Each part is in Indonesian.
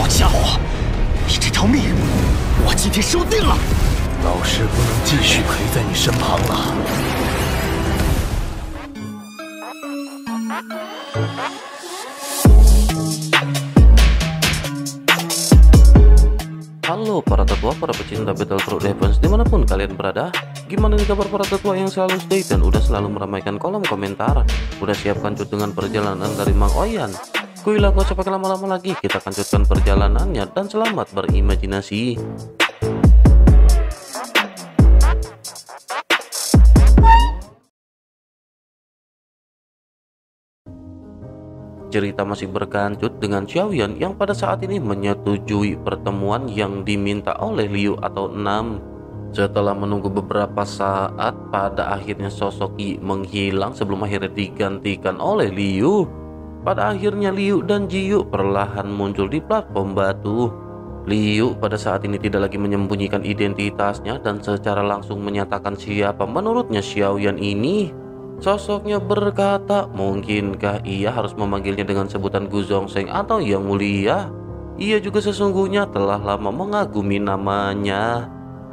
家伙，你这条命，我今天收定了。老师不能继续陪在你身旁了。Halo para tetua, para pecinta Battlefield Defense dimanapun kalian berada. Gimana nih kabar para tetua yang selalu stay dan udah selalu meramaikan kolom komentar? Udah siap kancut dengan perjalanan dari Mang Oyan? Kuilah gak usah pakai lama-lama lagi, kita kancutkan perjalanannya dan selamat berimajinasi. Cerita masih berkancut dengan Xiaoyan yang pada saat ini menyetujui pertemuan yang diminta oleh Liu atau Nam. Setelah menunggu beberapa saat, pada akhirnya sosok Yi menghilang sebelum akhirnya digantikan oleh Liu. Pada akhirnya Liu dan Jiyu perlahan muncul di platform batu. Liu pada saat ini tidak lagi menyembunyikan identitasnya dan secara langsung menyatakan siapa menurutnya Xiaoyan ini. Sosoknya berkata, mungkinkah ia harus memanggilnya dengan sebutan Gu Zhongsheng atau Yang Mulia? Ia juga sesungguhnya telah lama mengagumi namanya.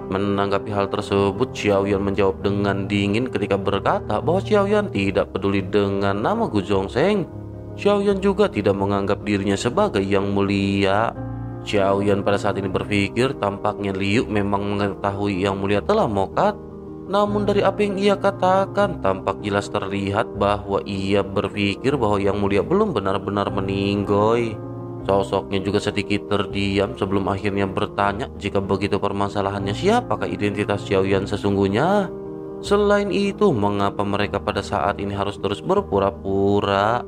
Menanggapi hal tersebut, Xiaoyan menjawab dengan dingin ketika berkata bahwa Xiaoyan tidak peduli dengan nama Gu Zhongsheng. Xiaoyan juga tidak menganggap dirinya sebagai Yang Mulia. Xiaoyan pada saat ini berpikir tampaknya Liu memang mengetahui Yang Mulia telah mokat. Namun dari apa yang ia katakan, tampak jelas terlihat bahwa ia berpikir bahwa Yang Mulia belum benar-benar meninggoy. Sosoknya juga sedikit terdiam sebelum akhirnya bertanya jika begitu permasalahannya siapakah identitas Xiaoyan sesungguhnya. Selain itu, mengapa mereka pada saat ini harus terus berpura-pura?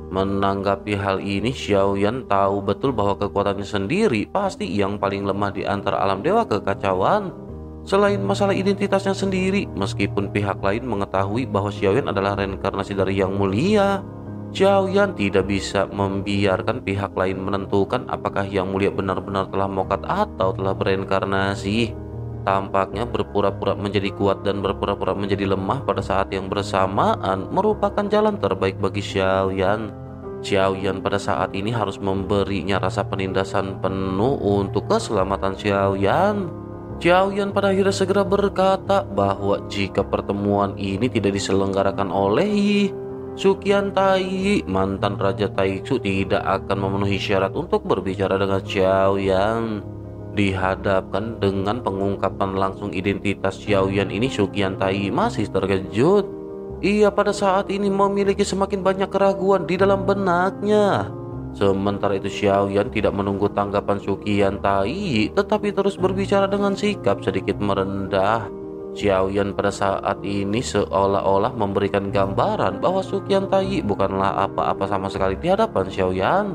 Menanggapi hal ini, Xiaoyan tahu betul bahwa kekuatannya sendiri pasti yang paling lemah di antara alam dewa kekacauan. Selain masalah identitasnya sendiri, meskipun pihak lain mengetahui bahwa Xiaoyan adalah reinkarnasi dari Yang Mulia, Xiaoyan tidak bisa membiarkan pihak lain menentukan apakah Yang Mulia benar-benar telah mokat atau telah bereinkarnasi. Tampaknya berpura-pura menjadi kuat dan berpura-pura menjadi lemah pada saat yang bersamaan merupakan jalan terbaik bagi Xiaoyan. Xiaoyan pada saat ini harus memberinya rasa penindasan penuh untuk keselamatan Xiaoyan. Xiaoyan pada akhirnya segera berkata bahwa jika pertemuan ini tidak diselenggarakan oleh Yi, Suqian Tai, mantan Raja Taixu, tidak akan memenuhi syarat untuk berbicara dengan Xiaoyan. Dihadapkan dengan pengungkapan langsung identitas Xiaoyan ini, Suqian Tai masih terkejut. Ia pada saat ini memiliki semakin banyak keraguan di dalam benaknya. Sementara itu Xiaoyan tidak menunggu tanggapan Suqian Tai, tetapi terus berbicara dengan sikap sedikit merendah. Xiaoyan pada saat ini seolah-olah memberikan gambaran bahwa Suqian Tai bukanlah apa-apa sama sekali di hadapan Xiaoyan.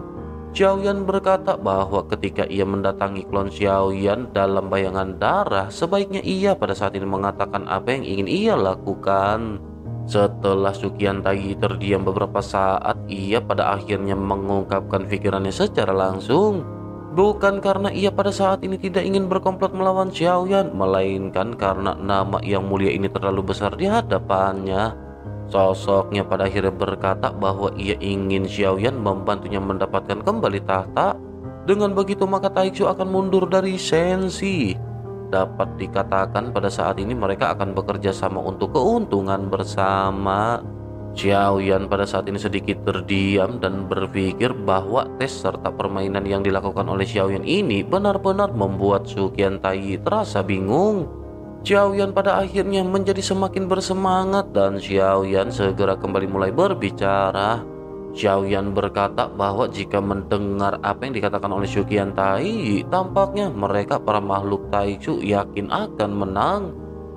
Xiaoyan berkata bahwa ketika ia mendatangi klon Xiaoyan dalam bayangan darah, sebaiknya ia pada saat ini mengatakan apa yang ingin ia lakukan. Setelah Suqian Tai terdiam beberapa saat, ia pada akhirnya mengungkapkan pikirannya secara langsung. Bukan karena ia pada saat ini tidak ingin berkomplot melawan Xiaoyan, melainkan karena nama Yang Mulia ini terlalu besar di hadapannya. Sosoknya pada akhirnya berkata bahwa ia ingin Xiaoyan membantunya mendapatkan kembali tahta. Dengan begitu maka Taixu akan mundur dari Senshi. Dapat dikatakan pada saat ini mereka akan bekerja sama untuk keuntungan bersama. Xiaoyan pada saat ini sedikit terdiam dan berpikir bahwa tes serta permainan yang dilakukan oleh Xiaoyan ini benar-benar membuat Suqian Tai terasa bingung. Xiaoyan pada akhirnya menjadi semakin bersemangat dan Xiaoyan segera kembali mulai berbicara. Xiaoyan berkata bahwa jika mendengar apa yang dikatakan oleh Suqian Tai, tampaknya mereka para makhluk Taixu yakin akan menang.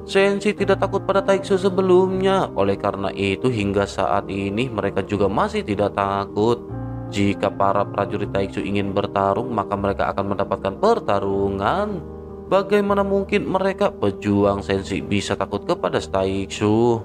Senshi tidak takut pada Taixu sebelumnya, oleh karena itu hingga saat ini mereka juga masih tidak takut. Jika para prajurit Taixu ingin bertarung, maka mereka akan mendapatkan pertarungan. Bagaimana mungkin mereka pejuang Senshi bisa takut kepada Taixu?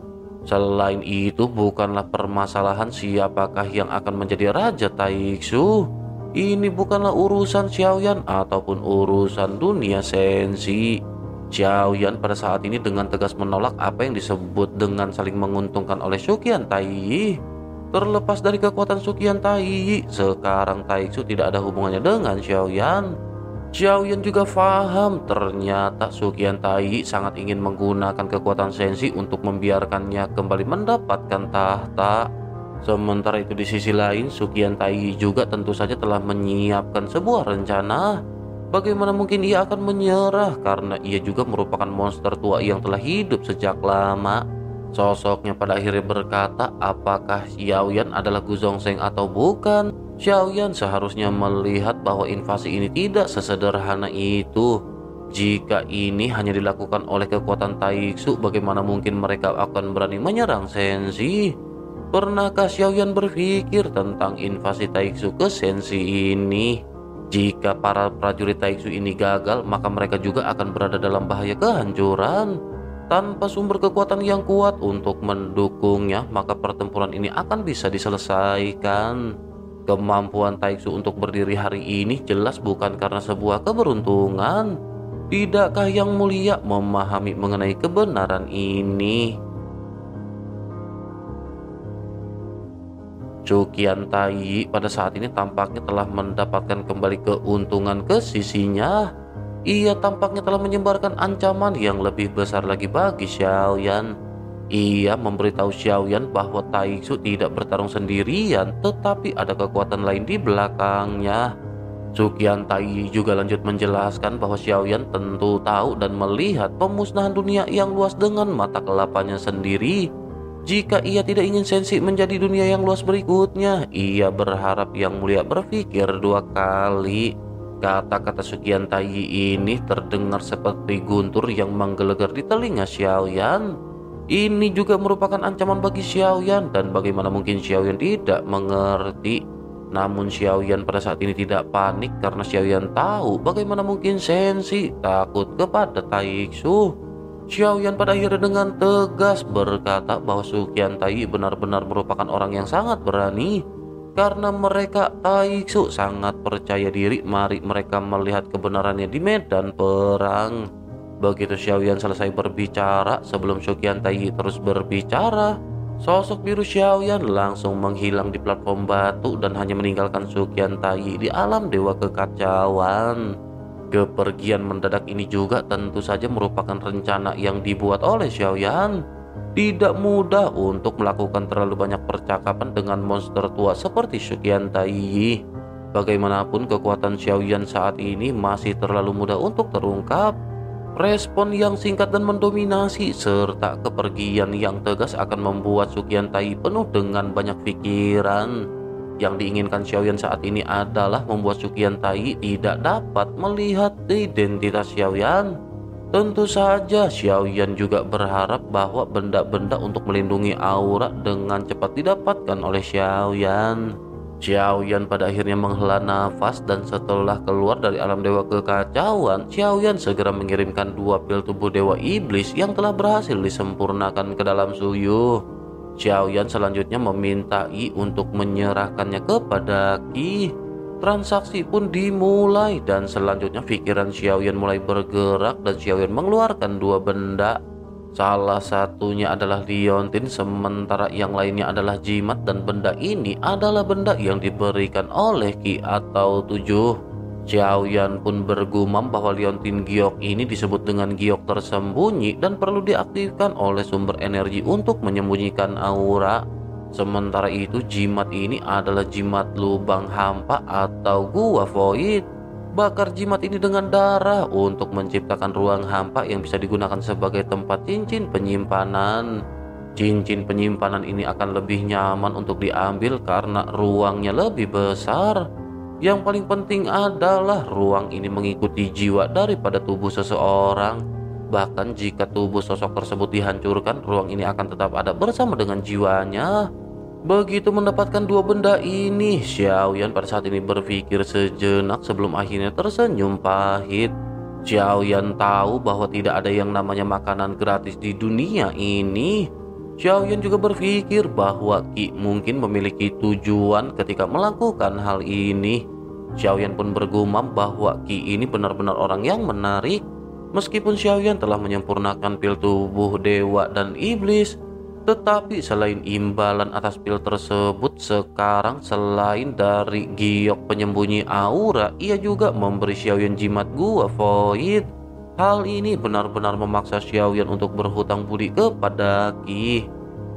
Selain itu, bukanlah permasalahan siapakah yang akan menjadi Raja Taixu. Ini bukanlah urusan Xiaoyan ataupun urusan dunia Senshi. Xiaoyan pada saat ini dengan tegas menolak apa yang disebut dengan saling menguntungkan oleh Suqian Tai. Terlepas dari kekuatan Suqian Tai, sekarang Taixu tidak ada hubungannya dengan Xiaoyan. Xiaoyan juga paham ternyata Suqian Tai sangat ingin menggunakan kekuatan sensi untuk membiarkannya kembali mendapatkan tahta. Sementara itu di sisi lain, Suqian Tai juga tentu saja telah menyiapkan sebuah rencana. Bagaimana mungkin ia akan menyerah karena ia juga merupakan monster tua yang telah hidup sejak lama. Sosoknya pada akhirnya berkata, apakah Xiaoyan adalah Gu Zhongzheng atau bukan? Xiaoyan seharusnya melihat bahwa invasi ini tidak sesederhana itu. Jika ini hanya dilakukan oleh kekuatan Taixu, bagaimana mungkin mereka akan berani menyerang Sensi? Pernahkah Xiaoyan berpikir tentang invasi Taixu ke Sensi ini? Jika para prajurit Taixu ini gagal, maka mereka juga akan berada dalam bahaya kehancuran. Tanpa sumber kekuatan yang kuat untuk mendukungnya, maka pertempuran ini akan bisa diselesaikan. Kemampuan Taixu untuk berdiri hari ini jelas bukan karena sebuah keberuntungan. Tidakkah Yang Mulia memahami mengenai kebenaran ini? Suqian Tai pada saat ini tampaknya telah mendapatkan kembali keuntungan ke sisinya. Ia tampaknya telah menyebarkan ancaman yang lebih besar lagi bagi Xiaoyan. Ia memberitahu Xiaoyan bahwa Taixu tidak bertarung sendirian, tetapi ada kekuatan lain di belakangnya. Suqian Tai juga lanjut menjelaskan bahwa Xiaoyan tentu tahu dan melihat pemusnahan dunia yang luas dengan mata kelapanya sendiri. Jika ia tidak ingin Sensi menjadi dunia yang luas berikutnya, ia berharap Yang Mulia berpikir dua kali. Kata-kata Suqian Tai ini terdengar seperti guntur yang menggelegar di telinga Xiaoyan. Ini juga merupakan ancaman bagi Xiaoyan, dan bagaimana mungkin Xiaoyan tidak mengerti. Namun Xiaoyan pada saat ini tidak panik karena Xiaoyan tahu bagaimana mungkin Sensi takut kepada Taixu. Xiaoyan pada akhirnya dengan tegas berkata bahwa Suqian Tai benar-benar merupakan orang yang sangat berani. Karena mereka Taixu sangat percaya diri, mari mereka melihat kebenarannya di medan perang. Begitu Xiaoyan selesai berbicara, sebelum Suqian Tai terus berbicara, sosok biru Xiaoyan langsung menghilang di platform batu dan hanya meninggalkan Suqian Tai di alam dewa kekacauan. Kepergian mendadak ini juga tentu saja merupakan rencana yang dibuat oleh Xiaoyan. Tidak mudah untuk melakukan terlalu banyak percakapan dengan monster tua seperti Suqian Tai. Bagaimanapun kekuatan Xiaoyan saat ini masih terlalu mudah untuk terungkap. Respon yang singkat dan mendominasi serta kepergian yang tegas akan membuat Suqian Tai penuh dengan banyak pikiran. Yang diinginkan Xiaoyan saat ini adalah membuat Suqian Tai tidak dapat melihat identitas Xiaoyan. Tentu saja Xiaoyan juga berharap bahwa benda-benda untuk melindungi aura dengan cepat didapatkan oleh Xiaoyan. Xiaoyan pada akhirnya menghela nafas dan setelah keluar dari alam dewa kekacauan, Xiaoyan segera mengirimkan 2 pil tubuh dewa iblis yang telah berhasil disempurnakan ke dalam Suyu. Xiaoyan selanjutnya meminta Yi untuk menyerahkannya kepada Qi. Transaksi pun dimulai dan selanjutnya pikiran Xiaoyan mulai bergerak dan Xiaoyan mengeluarkan 2 benda. Salah satunya adalah liontin, sementara yang lainnya adalah jimat, dan benda ini adalah benda yang diberikan oleh Qi atau 7. Xiaoyan pun bergumam bahwa liontin giok ini disebut dengan giok tersembunyi dan perlu diaktifkan oleh sumber energi untuk menyembunyikan aura. Sementara itu jimat ini adalah jimat lubang hampa atau gua void. Bakar jimat ini dengan darah untuk menciptakan ruang hampa yang bisa digunakan sebagai tempat cincin penyimpanan. Cincin penyimpanan ini akan lebih nyaman untuk diambil karena ruangnya lebih besar. Yang paling penting adalah ruang ini mengikuti jiwa daripada tubuh seseorang. Bahkan jika tubuh sosok tersebut dihancurkan, ruang ini akan tetap ada bersama dengan jiwanya. Begitu mendapatkan 2 benda ini, Xiaoyan pada saat ini berpikir sejenak sebelum akhirnya tersenyum pahit. Xiaoyan tahu bahwa tidak ada yang namanya makanan gratis di dunia ini. Xiaoyan juga berpikir bahwa Qi mungkin memiliki tujuan ketika melakukan hal ini. Xiaoyan pun bergumam bahwa Qi ini benar-benar orang yang menarik. Meskipun Xiaoyan telah menyempurnakan pil tubuh dewa dan iblis, Tetapi selain imbalan atas pil tersebut, sekarang selain dari giok penyembunyi aura, ia juga memberi Xiaoyan jimat gua void. Hal ini benar-benar memaksa Xiaoyan untuk berhutang budi kepada Qi.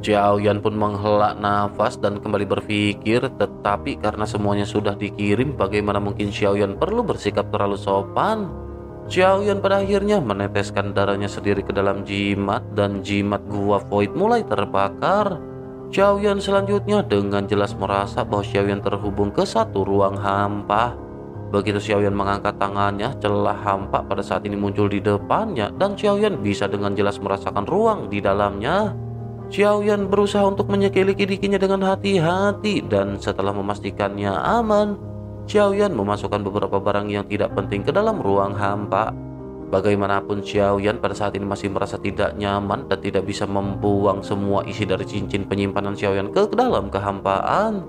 Xiaoyan pun menghela nafas dan kembali berpikir, tetapi karena semuanya sudah dikirim, bagaimana mungkin Xiaoyan perlu bersikap terlalu sopan? Xiaoyan pada akhirnya meneteskan darahnya sendiri ke dalam jimat dan jimat gua void mulai terbakar. Xiaoyan selanjutnya dengan jelas merasa bahwa Xiaoyan terhubung ke satu ruang hampa. Begitu Xiaoyan mengangkat tangannya, celah hampa pada saat ini muncul di depannya dan Xiaoyan bisa dengan jelas merasakan ruang di dalamnya. Xiaoyan berusaha untuk menyekeli giginya dengan hati-hati dan setelah memastikannya aman, Xiaoyan memasukkan beberapa barang yang tidak penting ke dalam ruang hampa. Bagaimanapun Xiaoyan pada saat ini masih merasa tidak nyaman dan tidak bisa membuang semua isi dari cincin penyimpanan Xiaoyan ke dalam kehampaan.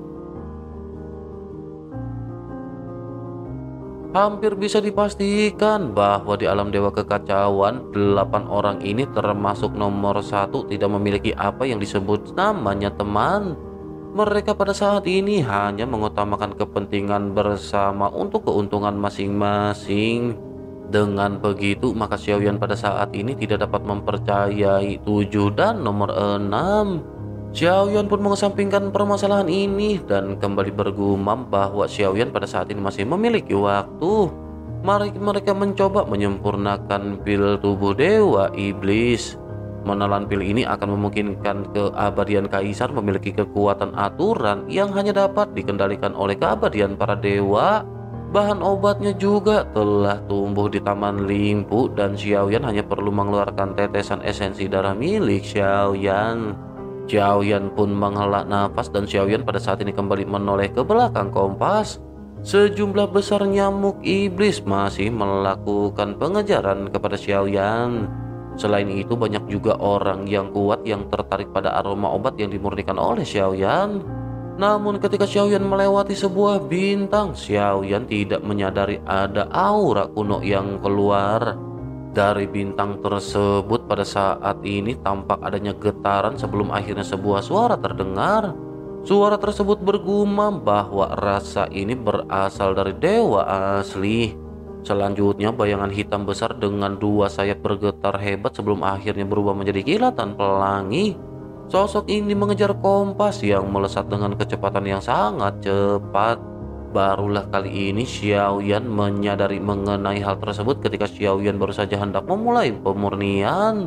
Hampir bisa dipastikan bahwa di alam dewa kekacauan, 8 orang ini termasuk nomor 1 tidak memiliki apa yang disebut namanya teman. Mereka pada saat ini hanya mengutamakan kepentingan bersama untuk keuntungan masing-masing. Dengan begitu, maka Xiaoyan pada saat ini tidak dapat mempercayai 7 dan nomor 6. Xiaoyan pun mengesampingkan permasalahan ini dan kembali bergumam bahwa Xiaoyan pada saat ini masih memiliki waktu. Mari mereka mencoba menyempurnakan pil tubuh dewa iblis. Menelan pil ini akan memungkinkan keabadian kaisar memiliki kekuatan aturan yang hanya dapat dikendalikan oleh keabadian para dewa. Bahan obatnya juga telah tumbuh di Taman Limpu dan Xiaoyan hanya perlu mengeluarkan tetesan esensi darah milik Xiaoyan. Xiaoyan pun menghela nafas dan Xiaoyan pada saat ini kembali menoleh ke belakang kompas. Sejumlah besar nyamuk iblis masih melakukan pengejaran kepada Xiaoyan. Selain itu banyak juga orang yang kuat yang tertarik pada aroma obat yang dimurnikan oleh Xiaoyan. Namun ketika Xiaoyan melewati sebuah bintang, Xiaoyan tidak menyadari ada aura kuno yang keluar. Dari bintang tersebut pada saat ini tampak adanya getaran sebelum akhirnya sebuah suara terdengar. Suara tersebut bergumam bahwa rasa ini berasal dari dewa asli. Selanjutnya bayangan hitam besar dengan 2 sayap bergetar hebat sebelum akhirnya berubah menjadi kilatan pelangi. Sosok ini mengejar kompas yang melesat dengan kecepatan yang sangat cepat. Barulah kali ini Xiaoyan menyadari mengenai hal tersebut ketika Xiaoyan baru saja hendak memulai pemurnian.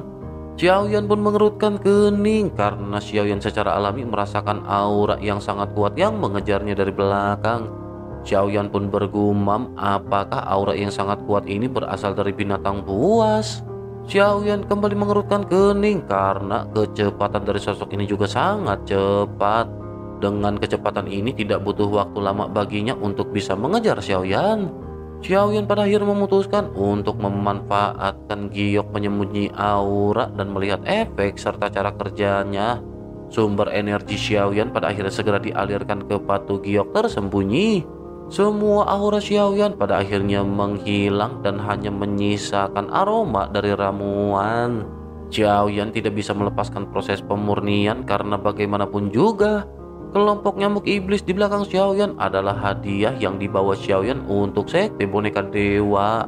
Xiaoyan pun mengerutkan kening karena Xiaoyan secara alami merasakan aura yang sangat kuat yang mengejarnya dari belakang. Xiaoyan pun bergumam, apakah aura yang sangat kuat ini berasal dari binatang buas? Xiaoyan kembali mengerutkan kening karena kecepatan dari sosok ini juga sangat cepat. Dengan kecepatan ini tidak butuh waktu lama baginya untuk bisa mengejar Xiaoyan. Xiaoyan pada akhirnya memutuskan untuk memanfaatkan giok penyembunyi aura dan melihat efek serta cara kerjanya. Sumber energi Xiaoyan pada akhirnya segera dialirkan ke batu giok tersembunyi. Semua aura Xiaoyan pada akhirnya menghilang dan hanya menyisakan aroma dari ramuan. Xiaoyan tidak bisa melepaskan proses pemurnian karena bagaimanapun juga kelompok nyamuk iblis di belakang Xiaoyan adalah hadiah yang dibawa Xiaoyan untuk sekte boneka dewa.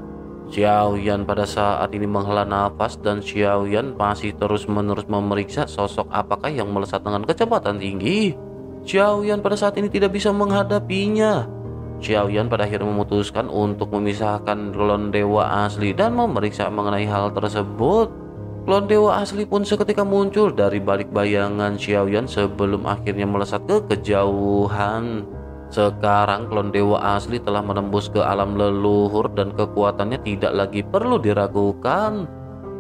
Xiaoyan pada saat ini menghela nafas dan Xiaoyan masih terus-menerus memeriksa sosok apakah yang melesat dengan kecepatan tinggi. Xiaoyan pada saat ini tidak bisa menghadapinya. Xiaoyan pada akhirnya memutuskan untuk memisahkan klon dewa asli dan memeriksa mengenai hal tersebut. Klon dewa asli pun seketika muncul dari balik bayangan Xiaoyan sebelum akhirnya melesat ke kejauhan. Sekarang klon dewa asli telah menembus ke alam leluhur dan kekuatannya tidak lagi perlu diragukan.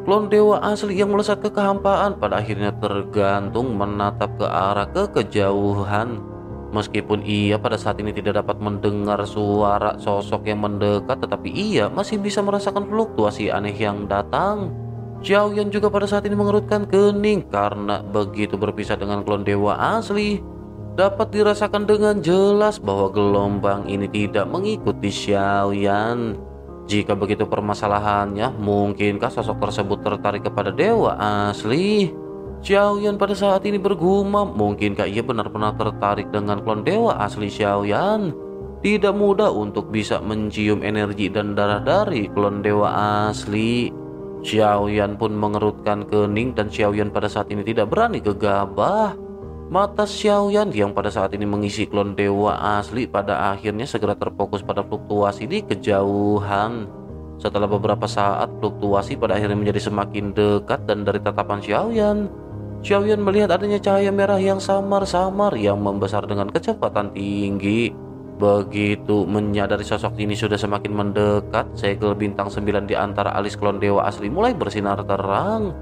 Klon dewa asli yang melesat ke kehampaan pada akhirnya tergantung menatap ke arah kejauhan. Meskipun ia pada saat ini tidak dapat mendengar suara sosok yang mendekat, tetapi ia masih bisa merasakan fluktuasi aneh yang datang. Xiaoyan juga pada saat ini mengerutkan kening karena begitu berpisah dengan klon dewa asli, dapat dirasakan dengan jelas bahwa gelombang ini tidak mengikuti Xiaoyan. Jika begitu permasalahannya, mungkinkah sosok tersebut tertarik kepada dewa asli? Xiaoyan pada saat ini bergumam, mungkinkah ia benar-benar tertarik dengan klon dewa asli Xiaoyan? Tidak mudah untuk bisa mencium energi dan darah dari klon dewa asli. Xiaoyan pun mengerutkan kening dan Xiaoyan pada saat ini tidak berani gegabah. Mata Xiaoyan yang pada saat ini mengisi klon dewa asli pada akhirnya segera terfokus pada fluktuasi di kejauhan. Setelah beberapa saat, fluktuasi pada akhirnya menjadi semakin dekat dan dari tatapan Xiaoyan, Xiaoyan melihat adanya cahaya merah yang samar-samar yang membesar dengan kecepatan tinggi. Begitu menyadari sosok ini sudah semakin mendekat, segel bintang 9 di antara alis klon dewa asli mulai bersinar terang.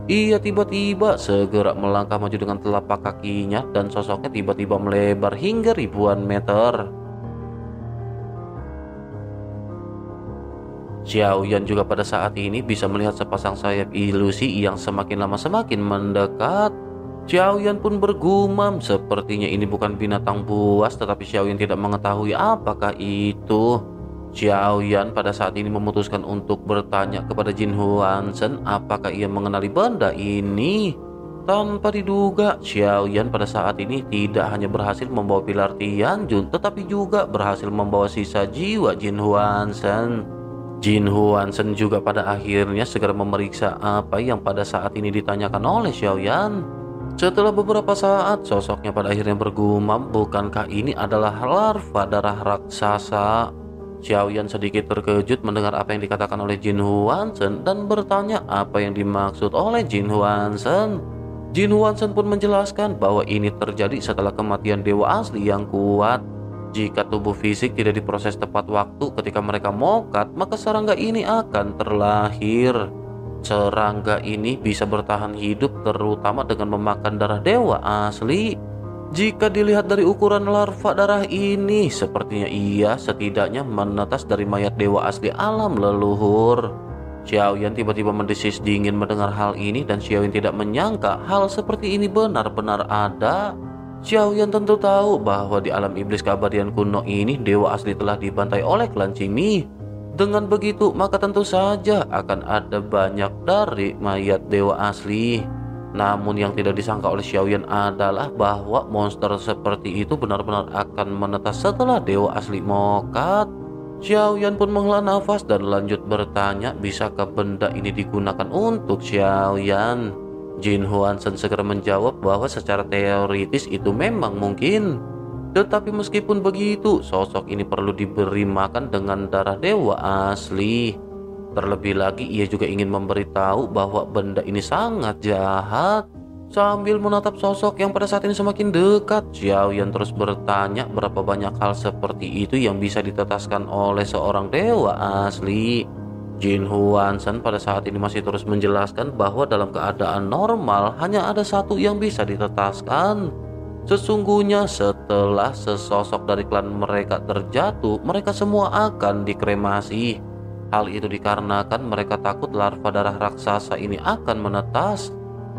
Ia tiba-tiba segera melangkah maju dengan telapak kakinya dan sosoknya tiba-tiba melebar hingga ribuan meter. Xiaoyan juga pada saat ini bisa melihat sepasang sayap ilusi yang semakin lama semakin mendekat. Xiaoyan pun bergumam, sepertinya ini bukan binatang buas, tetapi Xiaoyan tidak mengetahui apakah itu. Xiaoyan pada saat ini memutuskan untuk bertanya kepada Jin Huanshen apakah ia mengenali benda ini. Tanpa diduga, Xiaoyan pada saat ini tidak hanya berhasil membawa pilar Tianjun, tetapi juga berhasil membawa sisa jiwa Jin Huanshen. Jin Huanshen juga pada akhirnya segera memeriksa apa yang pada saat ini ditanyakan oleh Xiaoyan. Setelah beberapa saat, sosoknya pada akhirnya bergumam, bukankah ini adalah larva darah raksasa? Xiaoyan sedikit terkejut mendengar apa yang dikatakan oleh Jin Huanshen dan bertanya apa yang dimaksud oleh Jin Huanshen. Jin Huanshen pun menjelaskan bahwa ini terjadi setelah kematian dewa asli yang kuat. Jika tubuh fisik tidak diproses tepat waktu ketika mereka mokat, maka serangga ini akan terlahir. Serangga ini bisa bertahan hidup terutama dengan memakan darah dewa asli. Jika dilihat dari ukuran larva darah ini, sepertinya ia setidaknya menetas dari mayat dewa asli alam leluhur. Xiaoyan tiba-tiba mendesis dingin mendengar hal ini dan Xiaoyan tidak menyangka hal seperti ini benar-benar ada. Xiaoyan tentu tahu bahwa di alam iblis keabadian kuno ini dewa asli telah dibantai oleh klan Qingmi. Dengan begitu, maka tentu saja akan ada banyak dari mayat dewa asli. Namun yang tidak disangka oleh Xiaoyan adalah bahwa monster seperti itu benar-benar akan menetas setelah dewa asli mokat. Xiaoyan pun menghela nafas dan lanjut bertanya, bisakah benda ini digunakan untuk Xiaoyan? Jin Huanshen segera menjawab bahwa secara teoritis itu memang mungkin. Tetapi meskipun begitu, sosok ini perlu diberi makan dengan darah dewa asli. Terlebih lagi, ia juga ingin memberitahu bahwa benda ini sangat jahat. Sambil menatap sosok yang pada saat ini semakin dekat, Xiaoyan terus bertanya berapa banyak hal seperti itu yang bisa ditetaskan oleh seorang dewa asli. Jin Huanshen pada saat ini masih terus menjelaskan bahwa dalam keadaan normal hanya ada satu yang bisa ditetaskan. Sesungguhnya setelah sesosok dari klan mereka terjatuh, mereka semua akan dikremasi. Hal itu dikarenakan mereka takut larva darah raksasa ini akan menetas.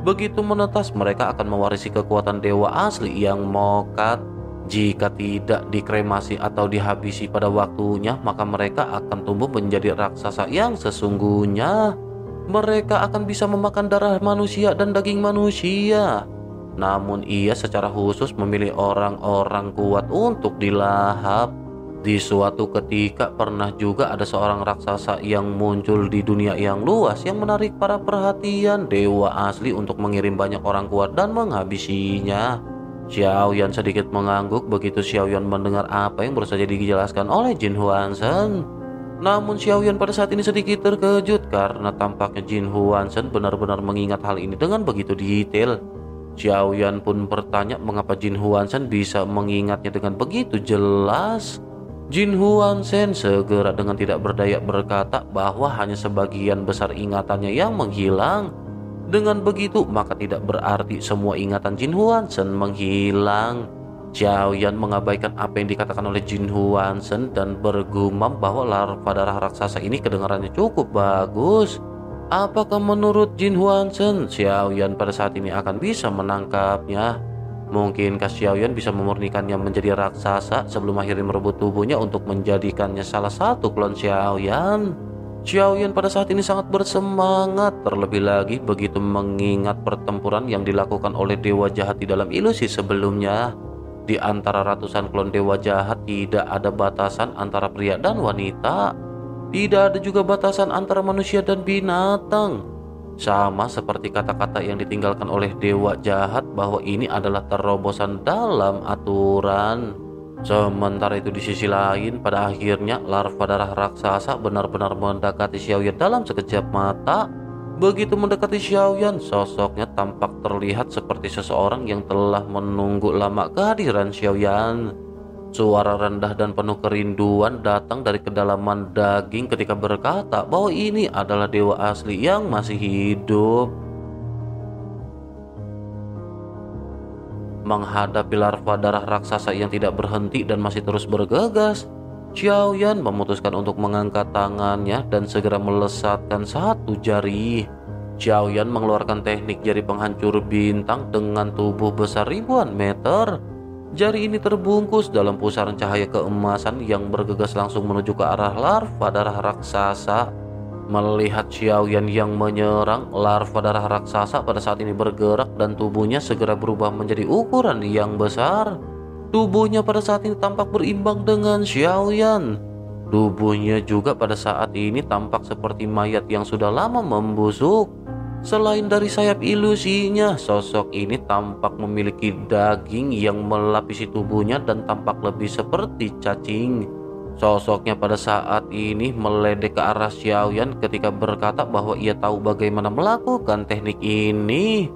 Begitu menetas, mereka akan mewarisi kekuatan dewa asli yang mokat. Jika tidak dikremasi atau dihabisi pada waktunya, maka mereka akan tumbuh menjadi raksasa yang sesungguhnya. Mereka akan bisa memakan darah manusia dan daging manusia. Namun ia secara khusus memilih orang-orang kuat untuk dilahap. Di suatu ketika pernah juga ada seorang raksasa yang muncul di dunia yang luas yang menarik para perhatian dewa asli untuk mengirim banyak orang kuat dan menghabisinya. Xiaoyan sedikit mengangguk begitu Xiaoyan mendengar apa yang baru saja dijelaskan oleh Jin Huanshen. Namun Xiaoyan pada saat ini sedikit terkejut karena tampaknya Jin Huanshen benar-benar mengingat hal ini dengan begitu detail. Xiaoyan pun bertanya mengapa Jin Huanshen bisa mengingatnya dengan begitu jelas. Jin Huanshen segera dengan tidak berdaya berkata bahwa hanya sebagian besar ingatannya yang menghilang. Dengan begitu maka tidak berarti semua ingatan Jin Huanshen menghilang. Xiaoyan mengabaikan apa yang dikatakan oleh Jin Huanshen dan bergumam bahwa larva darah raksasa ini kedengarannya cukup bagus. Apakah menurut Jin Huanshen, Xiaoyan pada saat ini akan bisa menangkapnya? Mungkinkah Xiaoyan bisa memurnikannya menjadi raksasa sebelum akhirnya merebut tubuhnya untuk menjadikannya salah satu klon Xiaoyan? Xiaoyan pada saat ini sangat bersemangat, terlebih lagi begitu mengingat pertempuran yang dilakukan oleh dewa jahat di dalam ilusi sebelumnya. Di antara ratusan klon dewa jahat tidak ada batasan antara pria dan wanita. Tidak ada juga batasan antara manusia dan binatang. Sama seperti kata-kata yang ditinggalkan oleh dewa jahat bahwa ini adalah terobosan dalam aturan. Sementara itu di sisi lain, pada akhirnya larva darah raksasa benar-benar mendekati Xiaoyan dalam sekejap mata. Begitu mendekati Xiaoyan, sosoknya tampak terlihat seperti seseorang yang telah menunggu lama kehadiran Xiaoyan. Suara rendah dan penuh kerinduan datang dari kedalaman daging ketika berkata bahwa ini adalah dewa asli yang masih hidup. Menghadapi larva darah raksasa yang tidak berhenti dan masih terus bergegas, Xiaoyan memutuskan untuk mengangkat tangannya dan segera melesatkan satu jari. Xiaoyan mengeluarkan teknik jari penghancur bintang dengan tubuh besar ribuan meter. Jari ini terbungkus dalam pusaran cahaya keemasan yang bergegas langsung menuju ke arah larva darah raksasa. Melihat Xiaoyan yang menyerang, larva darah raksasa pada saat ini bergerak dan tubuhnya segera berubah menjadi ukuran yang besar. Tubuhnya pada saat ini tampak berimbang dengan Xiaoyan. Tubuhnya juga pada saat ini tampak seperti mayat yang sudah lama membusuk. Selain dari sayap ilusinya, sosok ini tampak memiliki daging yang melapisi tubuhnya dan tampak lebih seperti cacing. Sosoknya pada saat ini meledek ke arah Xiaoyan ketika berkata bahwa ia tahu bagaimana melakukan teknik ini.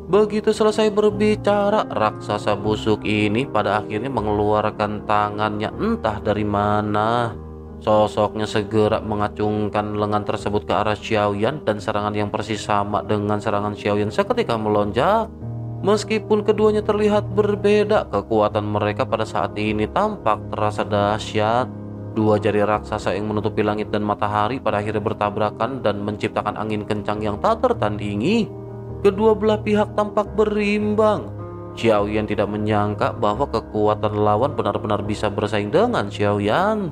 Begitu selesai berbicara, raksasa busuk ini pada akhirnya mengeluarkan tangannya entah dari mana. Sosoknya segera mengacungkan lengan tersebut ke arah Xiaoyan dan serangan yang persis sama dengan serangan Xiaoyan seketika melonjak. Meskipun keduanya terlihat berbeda, kekuatan mereka pada saat ini tampak terasa dahsyat. Dua jari raksasa yang menutupi langit dan matahari pada akhirnya bertabrakan dan menciptakan angin kencang yang tak tertandingi. Kedua belah pihak tampak berimbang. Xiaoyan tidak menyangka bahwa kekuatan lawan benar-benar bisa bersaing dengan Xiaoyan.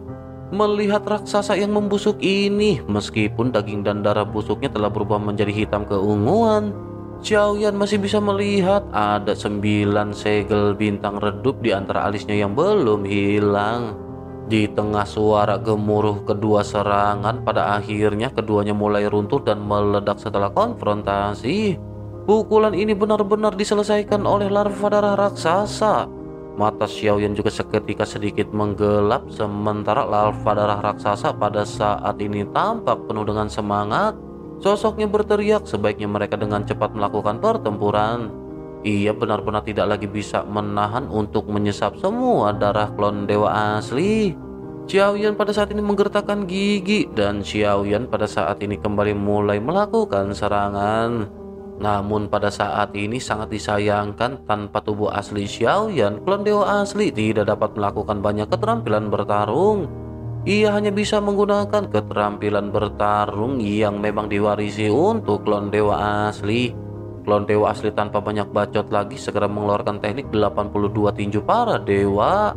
Melihat raksasa yang membusuk ini, meskipun daging dan darah busuknya telah berubah menjadi hitam keunguan, Xiaoyan masih bisa melihat ada 9 segel bintang redup di antara alisnya yang belum hilang. Di tengah suara gemuruh kedua serangan, pada akhirnya keduanya mulai runtuh dan meledak setelah konfrontasi. Pukulan ini benar-benar diselesaikan oleh larva darah raksasa. Mata Xiaoyan juga seketika sedikit menggelap, sementara larva darah raksasa pada saat ini tampak penuh dengan semangat. Sosoknya berteriak sebaiknya mereka dengan cepat melakukan pertempuran. Ia benar-benar tidak lagi bisa menahan untuk menyesap semua darah klon dewa asli. Xiaoyan pada saat ini menggertakkan gigi dan Xiaoyan pada saat ini kembali mulai melakukan serangan. Namun pada saat ini sangat disayangkan, tanpa tubuh asli Xiaoyan, klon dewa asli tidak dapat melakukan banyak keterampilan bertarung. Ia hanya bisa menggunakan keterampilan bertarung yang memang diwarisi untuk klon dewa asli. Klon dewa asli tanpa banyak bacot lagi segera mengeluarkan teknik 82 tinju para dewa.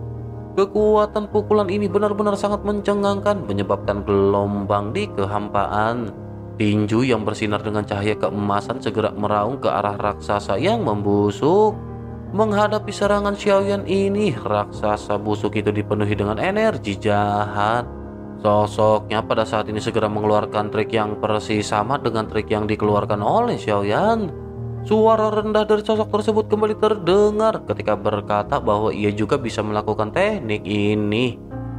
Kekuatan pukulan ini benar-benar sangat mencengangkan, menyebabkan gelombang di kehampaan. Tinju yang bersinar dengan cahaya keemasan segera meraung ke arah raksasa yang membusuk. Menghadapi serangan Xiaoyan ini, raksasa busuk itu dipenuhi dengan energi jahat. Sosoknya pada saat ini segera mengeluarkan trik yang persis sama dengan trik yang dikeluarkan oleh Xiaoyan. Suara rendah dari sosok tersebut kembali terdengar ketika berkata bahwa ia juga bisa melakukan teknik ini.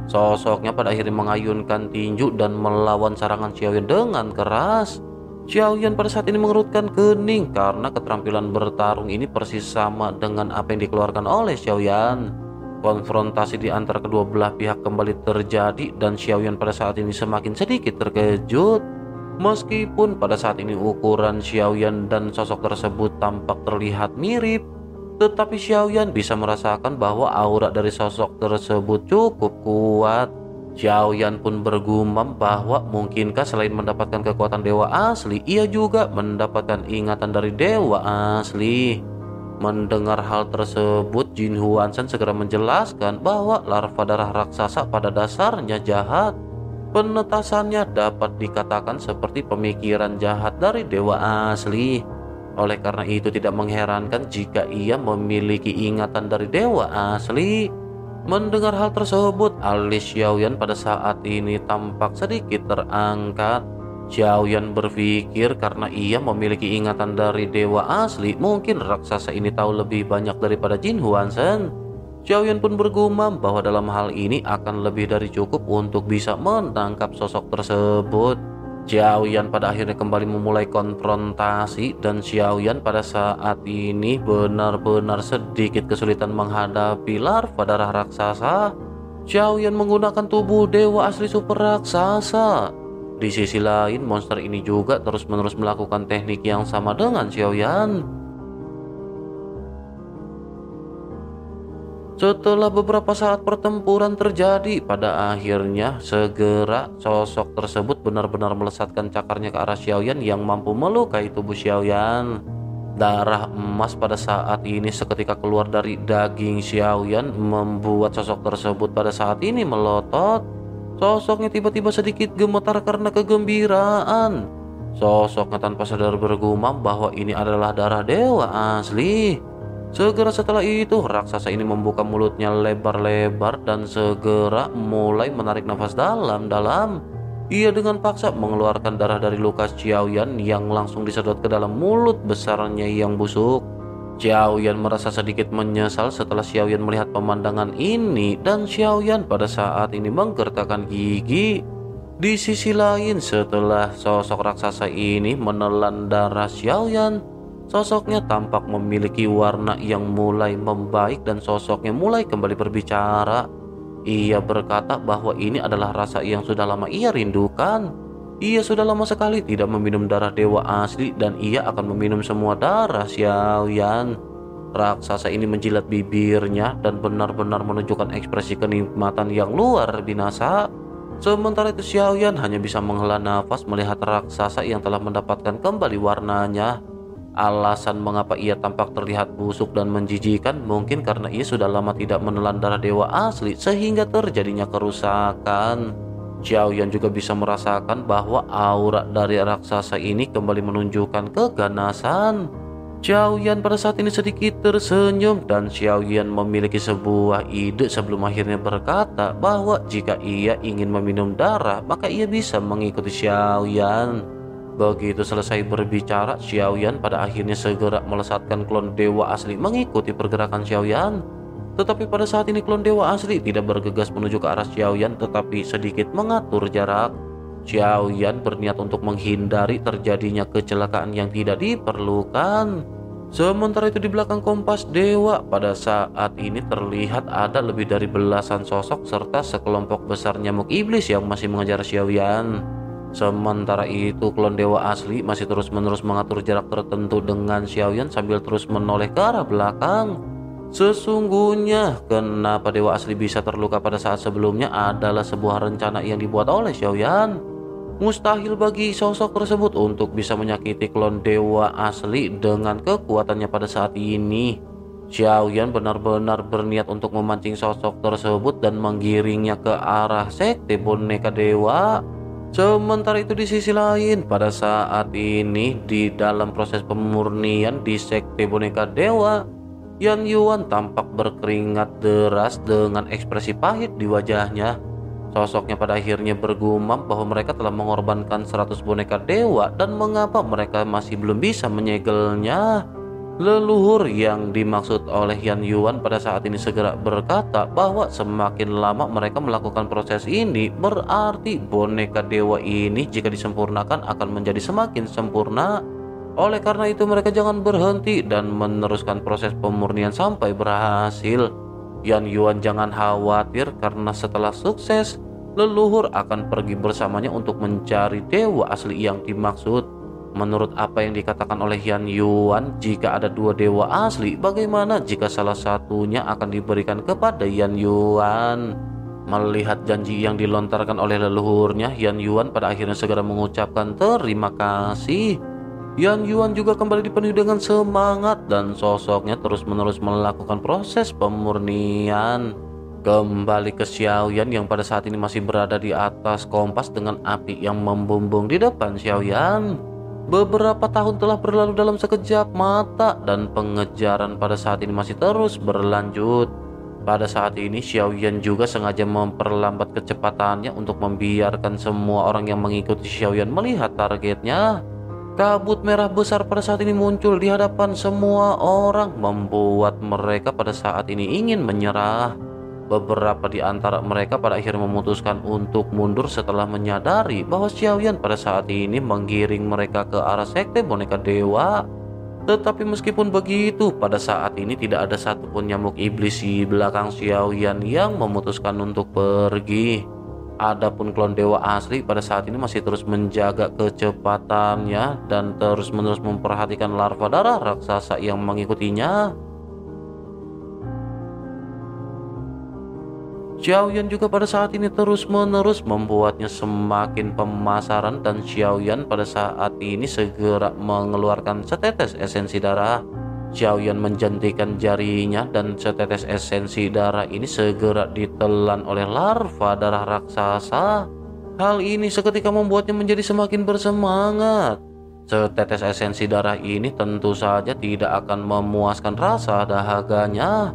Sosoknya pada akhirnya mengayunkan tinju dan melawan serangan Xiaoyan dengan keras. Xiaoyan pada saat ini mengerutkan kening karena keterampilan bertarung ini persis sama dengan apa yang dikeluarkan oleh Xiaoyan. Konfrontasi di antara kedua belah pihak kembali terjadi dan Xiaoyan pada saat ini semakin sedikit terkejut. Meskipun pada saat ini ukuran Xiaoyan dan sosok tersebut tampak terlihat mirip, tetapi Xiaoyan bisa merasakan bahwa aura dari sosok tersebut cukup kuat. Xiaoyan pun bergumam bahwa mungkinkah selain mendapatkan kekuatan dewa asli, ia juga mendapatkan ingatan dari dewa asli. Mendengar hal tersebut, Jin Huanshan segera menjelaskan bahwa larva darah raksasa pada dasarnya jahat. Penetasannya dapat dikatakan seperti pemikiran jahat dari dewa asli. Oleh karena itu tidak mengherankan jika ia memiliki ingatan dari dewa asli. Mendengar hal tersebut, alis Xiaoyan pada saat ini tampak sedikit terangkat. Xiaoyan berpikir karena ia memiliki ingatan dari dewa asli, mungkin raksasa ini tahu lebih banyak daripada Jin Huanshen. Xiaoyan pun bergumam bahwa dalam hal ini akan lebih dari cukup untuk bisa menangkap sosok tersebut. Xiaoyan pada akhirnya kembali memulai konfrontasi dan Xiaoyan pada saat ini benar-benar sedikit kesulitan menghadapi larva darah raksasa. Xiaoyan menggunakan tubuh dewa asli super raksasa. Di sisi lain, monster ini juga terus-menerus melakukan teknik yang sama dengan Xiaoyan. Setelah beberapa saat pertempuran terjadi, pada akhirnya segera sosok tersebut benar-benar melesatkan cakarnya ke arah Xiaoyan yang mampu melukai tubuh Xiaoyan. Darah emas pada saat ini seketika keluar dari daging Xiaoyan membuat sosok tersebut pada saat ini melotot. Sosoknya tiba-tiba sedikit gemetar karena kegembiraan. Sosoknya tanpa sadar bergumam bahwa ini adalah darah dewa asli. Segera setelah itu, raksasa ini membuka mulutnya lebar-lebar dan segera mulai menarik nafas dalam-dalam. Ia dengan paksa mengeluarkan darah dari luka Xiaoyan yang langsung disedot ke dalam mulut besarnya yang busuk. Xiaoyan merasa sedikit menyesal setelah Xiaoyan melihat pemandangan ini dan Xiaoyan pada saat ini menggertakkan gigi. Di sisi lain, setelah sosok raksasa ini menelan darah Xiaoyan, sosoknya tampak memiliki warna yang mulai membaik dan sosoknya mulai kembali berbicara. Ia berkata bahwa ini adalah rasa yang sudah lama ia rindukan. Ia sudah lama sekali tidak meminum darah dewa asli dan ia akan meminum semua darah Xiaoyan. Raksasa ini menjilat bibirnya dan benar-benar menunjukkan ekspresi kenikmatan yang luar binasa. Sementara itu Xiaoyan hanya bisa menghela nafas melihat raksasa yang telah mendapatkan kembali warnanya. Alasan mengapa ia tampak terlihat busuk dan menjijikan mungkin karena ia sudah lama tidak menelan darah dewa asli sehingga terjadinya kerusakan. Xiaoyan juga bisa merasakan bahwa aura dari raksasa ini kembali menunjukkan keganasan. Xiaoyan pada saat ini sedikit tersenyum dan Xiaoyan memiliki sebuah ide sebelum akhirnya berkata bahwa jika ia ingin meminum darah maka ia bisa mengikuti Xiaoyan. Begitu selesai berbicara, Xiaoyan pada akhirnya segera melesatkan klon dewa asli mengikuti pergerakan Xiaoyan. Tetapi pada saat ini klon dewa asli tidak bergegas menuju ke arah Xiaoyan tetapi sedikit mengatur jarak. Xiaoyan berniat untuk menghindari terjadinya kecelakaan yang tidak diperlukan. Sementara itu di belakang kompas dewa pada saat ini terlihat ada lebih dari belasan sosok serta sekelompok besar nyamuk iblis yang masih mengejar Xiaoyan. Sementara itu klon dewa asli masih terus-menerus mengatur jarak tertentu dengan Xiaoyan sambil terus menoleh ke arah belakang. Sesungguhnya kenapa dewa asli bisa terluka pada saat sebelumnya adalah sebuah rencana yang dibuat oleh Xiaoyan. Mustahil bagi sosok tersebut untuk bisa menyakiti klon dewa asli dengan kekuatannya pada saat ini. Xiaoyan benar-benar berniat untuk memancing sosok tersebut dan menggiringnya ke arah sekte boneka dewa. Sementara itu di sisi lain, pada saat ini di dalam proses pemurnian di sekte boneka dewa, Yan Yuan tampak berkeringat deras dengan ekspresi pahit di wajahnya. Sosoknya pada akhirnya bergumam bahwa mereka telah mengorbankan 100 boneka dewa dan mengapa mereka masih belum bisa menyegelnya. Leluhur yang dimaksud oleh Yan Yuan pada saat ini segera berkata bahwa semakin lama mereka melakukan proses ini berarti boneka dewa ini jika disempurnakan akan menjadi semakin sempurna. Oleh karena itu mereka jangan berhenti dan meneruskan proses pemurnian sampai berhasil. Yan Yuan jangan khawatir karena setelah sukses, leluhur akan pergi bersamanya untuk mencari dewa asli yang dimaksud. Menurut apa yang dikatakan oleh Yan Yuan, jika ada 2 dewa asli, bagaimana jika salah satunya akan diberikan kepada Yan Yuan? Melihat janji yang dilontarkan oleh leluhurnya, Yan Yuan pada akhirnya segera mengucapkan terima kasih. Yan Yuan juga kembali dipenuhi dengan semangat dan sosoknya terus-menerus melakukan proses pemurnian. Kembali ke Xiaoyan yang pada saat ini masih berada di atas kompas dengan api yang membumbung di depan Xiaoyan. Beberapa tahun telah berlalu dalam sekejap mata dan pengejaran pada saat ini masih terus berlanjut. Pada saat ini Xiaoyan juga sengaja memperlambat kecepatannya untuk membiarkan semua orang yang mengikuti Xiaoyan melihat targetnya. Kabut merah besar pada saat ini muncul di hadapan semua orang, membuat mereka pada saat ini ingin menyerah. Beberapa di antara mereka pada akhirnya memutuskan untuk mundur setelah menyadari bahwa Xiaoyan pada saat ini menggiring mereka ke arah sekte boneka dewa. Tetapi meskipun begitu, pada saat ini tidak ada satupun nyamuk iblis di belakang Xiaoyan yang memutuskan untuk pergi. Adapun klon dewa asli pada saat ini masih terus menjaga kecepatannya dan terus-menerus memperhatikan larva darah raksasa yang mengikutinya. Xiaoyan juga pada saat ini terus-menerus membuatnya semakin pemasaran dan Xiaoyan pada saat ini segera mengeluarkan setetes esensi darah. Xiaoyan menjentikan jarinya dan setetes esensi darah ini segera ditelan oleh larva darah raksasa. Hal ini seketika membuatnya menjadi semakin bersemangat. Setetes esensi darah ini tentu saja tidak akan memuaskan rasa dahaganya.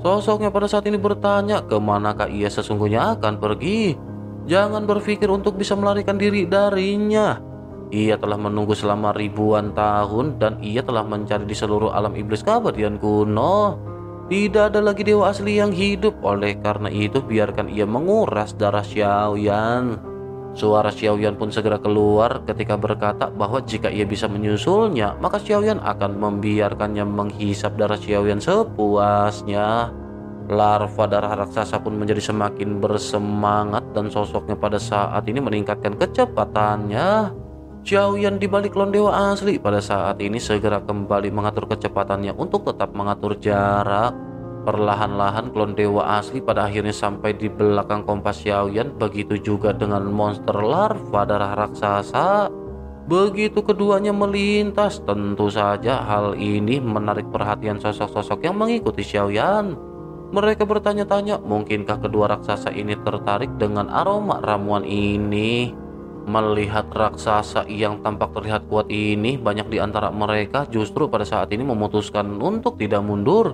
Sosoknya pada saat ini bertanya kemanakah ia sesungguhnya akan pergi. Jangan berpikir untuk bisa melarikan diri darinya. Ia telah menunggu selama ribuan tahun dan ia telah mencari di seluruh alam iblis keabadian kuno. Tidak ada lagi dewa asli yang hidup, oleh karena itu biarkan ia menguras darah Xiaoyan. Suara Xiaoyan pun segera keluar ketika berkata bahwa jika ia bisa menyusulnya, maka Xiaoyan akan membiarkannya menghisap darah Xiaoyan sepuasnya. Larva darah raksasa pun menjadi semakin bersemangat dan sosoknya pada saat ini meningkatkan kecepatannya. Xiaoyan di balik klon dewa asli pada saat ini segera kembali mengatur kecepatannya untuk tetap mengatur jarak. Perlahan-lahan klon dewa asli pada akhirnya sampai di belakang kompas Xiaoyan, begitu juga dengan monster larva darah raksasa. Begitu keduanya melintas, tentu saja hal ini menarik perhatian sosok-sosok yang mengikuti Xiaoyan. Mereka bertanya-tanya, mungkinkah kedua raksasa ini tertarik dengan aroma ramuan ini? Melihat raksasa yang tampak terlihat kuat ini, banyak di antara mereka justru pada saat ini memutuskan untuk tidak mundur.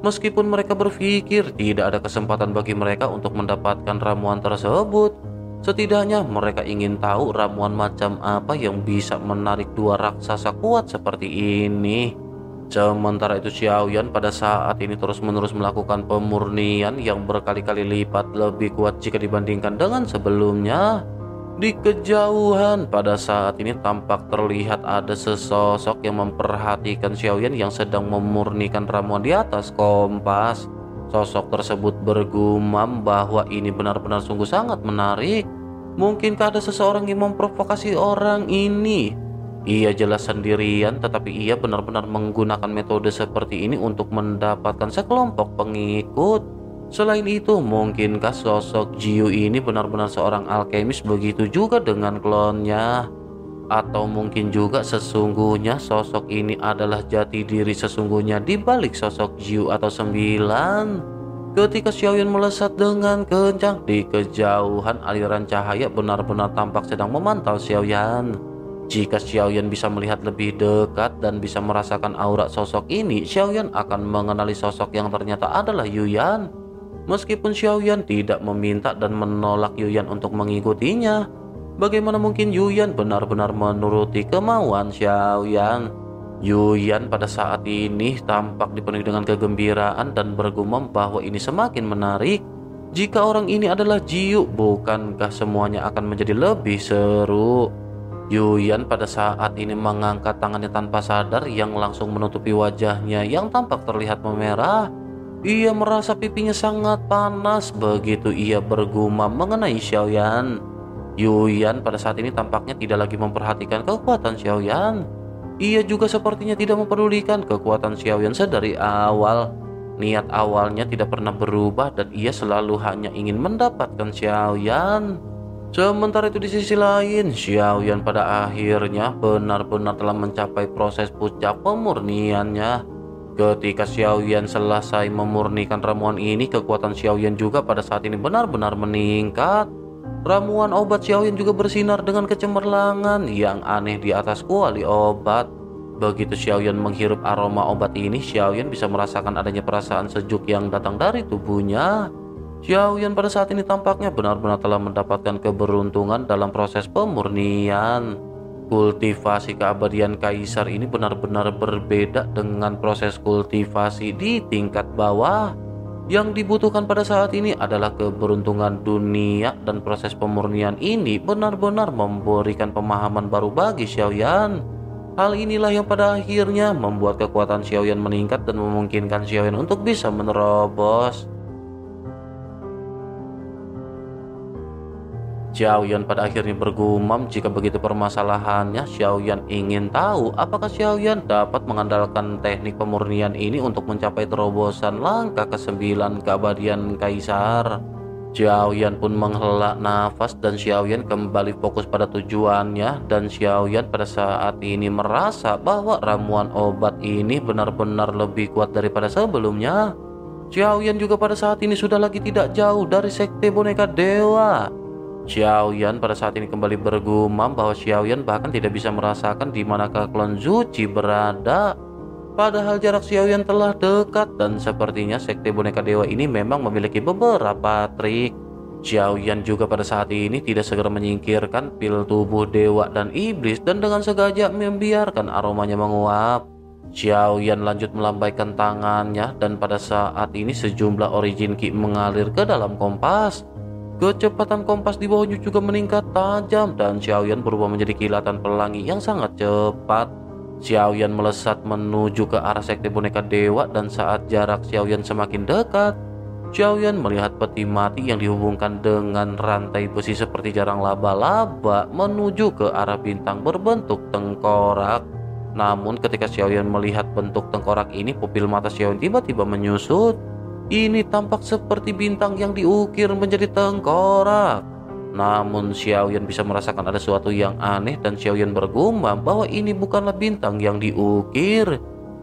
Meskipun mereka berpikir tidak ada kesempatan bagi mereka untuk mendapatkan ramuan tersebut. Setidaknya mereka ingin tahu ramuan macam apa yang bisa menarik dua raksasa kuat seperti ini. Sementara itu Xiaoyan pada saat ini terus-menerus melakukan pemurnian yang berkali-kali lipat lebih kuat jika dibandingkan dengan sebelumnya. Di kejauhan pada saat ini tampak terlihat ada sesosok yang memperhatikan Xiaoyan yang sedang memurnikan ramuan di atas kompas. Sosok tersebut bergumam bahwa ini benar-benar sungguh sangat menarik. Mungkinkah ada seseorang yang memprovokasi orang ini? Ia jelas sendirian, tetapi ia benar-benar menggunakan metode seperti ini untuk mendapatkan sekelompok pengikut. Selain itu, mungkinkah sosok Jiu ini benar-benar seorang alkemis, begitu juga dengan klonnya? Atau mungkin juga sesungguhnya sosok ini adalah jati diri sesungguhnya di balik sosok Jiu atau 9? Ketika Xiaoyan melesat dengan kencang di kejauhan, aliran cahaya benar-benar tampak sedang memantau Xiaoyan. Jika Xiaoyan bisa melihat lebih dekat dan bisa merasakan aura sosok ini, Xiaoyan akan mengenali sosok yang ternyata adalah Yuyan. Meskipun Xiaoyan tidak meminta dan menolak Yuyan untuk mengikutinya, bagaimana mungkin Yuyan benar-benar menuruti kemauan Xiaoyan? Yuyan pada saat ini tampak dipenuhi dengan kegembiraan dan bergumam bahwa ini semakin menarik. Jika orang ini adalah Jiu, bukankah semuanya akan menjadi lebih seru? Yuyan pada saat ini mengangkat tangannya tanpa sadar yang langsung menutupi wajahnya yang tampak terlihat memerah. Ia merasa pipinya sangat panas begitu ia bergumam mengenai Xiaoyan. Yuyan pada saat ini tampaknya tidak lagi memperhatikan kekuatan Xiaoyan. Ia juga sepertinya tidak mempedulikan kekuatan Xiaoyan sedari awal. Niat awalnya tidak pernah berubah dan ia selalu hanya ingin mendapatkan Xiaoyan. Sementara itu di sisi lain, Xiaoyan pada akhirnya benar-benar telah mencapai proses puncak pemurniannya. Ketika Xiaoyan selesai memurnikan ramuan ini, kekuatan Xiaoyan juga pada saat ini benar-benar meningkat. Ramuan obat Xiaoyan juga bersinar dengan kecemerlangan yang aneh di atas kuali obat. Begitu Xiaoyan menghirup aroma obat ini, Xiaoyan bisa merasakan adanya perasaan sejuk yang datang dari tubuhnya. Xiaoyan pada saat ini tampaknya benar-benar telah mendapatkan keberuntungan dalam proses pemurnian. Kultivasi keabadian kaisar ini benar-benar berbeda dengan proses kultivasi di tingkat bawah. Yang dibutuhkan pada saat ini adalah keberuntungan dunia, dan proses pemurnian ini benar-benar memberikan pemahaman baru bagi Xiaoyan. Hal inilah yang pada akhirnya membuat kekuatan Xiaoyan meningkat dan memungkinkan Xiaoyan untuk bisa menerobos. Xiaoyan pada akhirnya bergumam jika begitu permasalahannya. Xiaoyan ingin tahu apakah Xiaoyan dapat mengandalkan teknik pemurnian ini untuk mencapai terobosan langkah ke-9 keabadian kaisar. Xiaoyan pun menghela nafas dan Xiaoyan kembali fokus pada tujuannya. Dan Xiaoyan pada saat ini merasa bahwa ramuan obat ini benar-benar lebih kuat daripada sebelumnya. Xiaoyan juga pada saat ini sudah lagi tidak jauh dari sekte boneka dewa. Xiaoyan pada saat ini kembali bergumam bahwa Xiaoyan bahkan tidak bisa merasakan di manakah klon Zuchi berada. Padahal jarak Xiaoyan telah dekat dan sepertinya sekte boneka dewa ini memang memiliki beberapa trik. Xiaoyan juga pada saat ini tidak segera menyingkirkan pil tubuh dewa dan iblis dan dengan sengaja membiarkan aromanya menguap. Xiaoyan lanjut melambaikan tangannya dan pada saat ini sejumlah origin ki mengalir ke dalam kompas. Kecepatan kompas di bawahnya juga meningkat tajam dan Xiaoyan berubah menjadi kilatan pelangi yang sangat cepat. Xiaoyan melesat menuju ke arah sekte boneka dewa dan saat jarak Xiaoyan semakin dekat, Xiaoyan melihat peti mati yang dihubungkan dengan rantai besi seperti jarang laba-laba menuju ke arah bintang berbentuk tengkorak. Namun ketika Xiaoyan melihat bentuk tengkorak ini, pupil mata Xiaoyan tiba-tiba menyusut. Ini tampak seperti bintang yang diukir menjadi tengkorak. Namun Xiaoyan bisa merasakan ada sesuatu yang aneh dan Xiaoyan bergumam bahwa ini bukanlah bintang yang diukir.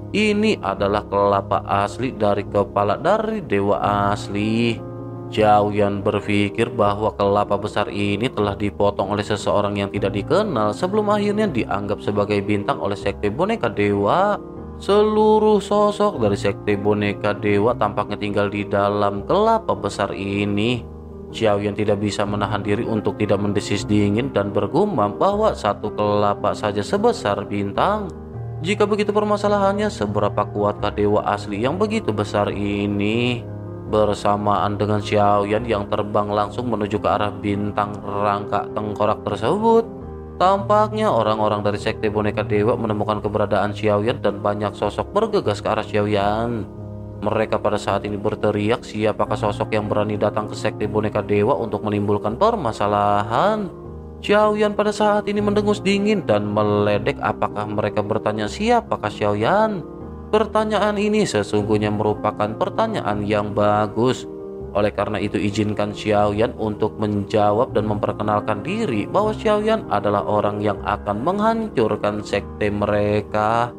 Ini adalah kelapa asli dari kepala dari dewa asli. Xiaoyan berpikir bahwa kelapa besar ini telah dipotong oleh seseorang yang tidak dikenal sebelum akhirnya dianggap sebagai bintang oleh sekte boneka dewa. Seluruh sosok dari sekte boneka dewa tampaknya tinggal di dalam kelapa besar ini. Xiaoyan tidak bisa menahan diri untuk tidak mendesis dingin dan bergumam bahwa satu kelapa saja sebesar bintang. Jika begitu permasalahannya, seberapa kuatkah dewa asli yang begitu besar ini? Bersamaan dengan Xiaoyan yang terbang langsung menuju ke arah bintang rangka tengkorak tersebut, tampaknya orang-orang dari sekte boneka dewa menemukan keberadaan Xiaoyan dan banyak sosok bergegas ke arah Xiaoyan. Mereka pada saat ini berteriak, siapakah sosok yang berani datang ke sekte boneka dewa untuk menimbulkan permasalahan? Xiaoyan pada saat ini mendengus dingin dan meledek. Apakah mereka bertanya siapakah Xiaoyan? Pertanyaan ini sesungguhnya merupakan pertanyaan yang bagus. Oleh karena itu izinkan Xiaoyan untuk menjawab dan memperkenalkan diri bahwa Xiaoyan adalah orang yang akan menghancurkan sekte mereka.